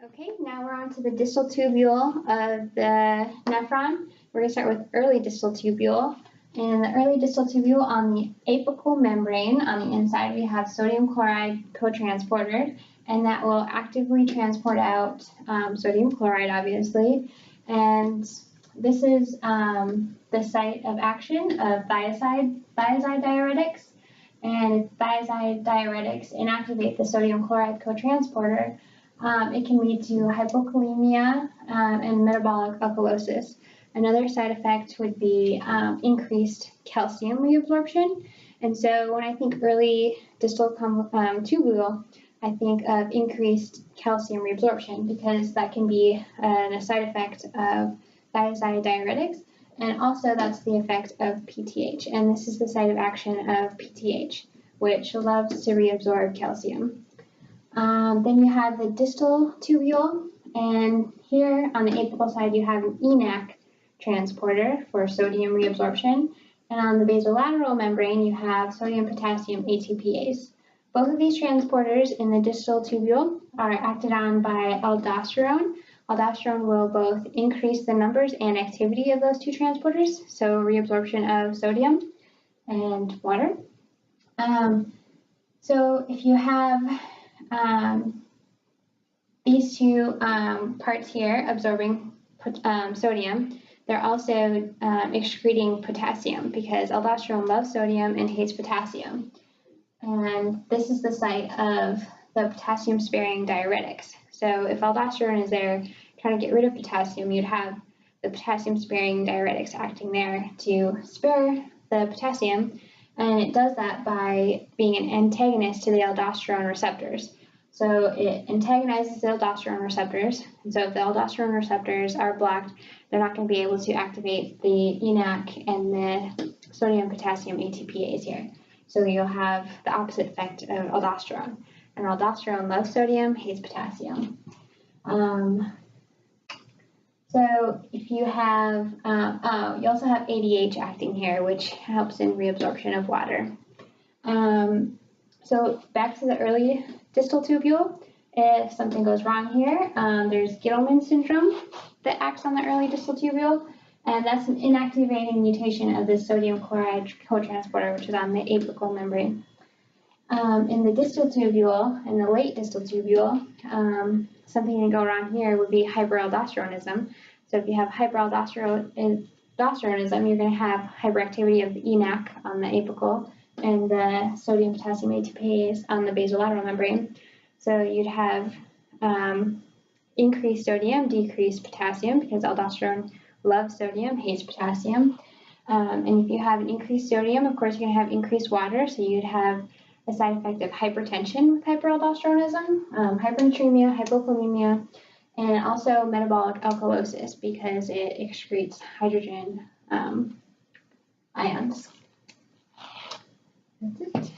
Okay, now we're on to the distal tubule of the nephron. We're going to start with early distal tubule. In the early distal tubule, on the apical membrane, on the inside, we have sodium chloride cotransporter, and that will actively transport out sodium chloride, obviously. And this is the site of action of thiazide diuretics. And if thiazide diuretics inactivate the sodium chloride cotransporter, it can lead to hypokalemia and metabolic alkalosis. Another side effect would be increased calcium reabsorption. And so when I think early distal tubule, I think of increased calcium reabsorption because that can be a side effect of thiazide diuretics. And also that's the effect of PTH. And this is the site of action of PTH, which loves to reabsorb calcium. Then you have the distal tubule, and here on the apical side you have an ENaC transporter for sodium reabsorption, and on the basolateral membrane you have sodium-potassium ATPase. Both of these transporters in the distal tubule are acted on by aldosterone. Aldosterone will both increase the numbers and activity of those two transporters, so reabsorption of sodium and water. So if you have these two parts here absorbing sodium, they're also excreting potassium because aldosterone loves sodium and hates potassium. And this is the site of the potassium-sparing diuretics. So if aldosterone is there trying to get rid of potassium, you'd have the potassium-sparing diuretics acting there to spare the potassium, and it does that by being an antagonist to the aldosterone receptors. So it antagonizes the aldosterone receptors, and so if the aldosterone receptors are blocked, they're not going to be able to activate the ENaC and the sodium-potassium ATPase here. So you'll have the opposite effect of aldosterone. And aldosterone loves sodium, hates potassium. So if you have, you also have ADH acting here, which helps in reabsorption of water. So back to the early distal tubule, if something goes wrong here, there's Gittleman syndrome that acts on the early distal tubule, and that's an inactivating mutation of the sodium chloride cotransporter, which is on the apical membrane. In the distal tubule, in the late distal tubule, something can go wrong here would be hyperaldosteronism. So if you have hyperaldosteronism, you're going to have hyperactivity of the ENaC on the apical and the sodium-potassium ATPase on the basolateral membrane. So you'd have increased sodium, decreased potassium, because aldosterone loves sodium, hates potassium. And if you have an increased sodium, of course, you're going to have increased water, so you'd have a side effect of hypertension with hyperaldosteronism, hypernatremia, hypokalemia, and also metabolic alkalosis because it excretes hydrogen ions. That's it.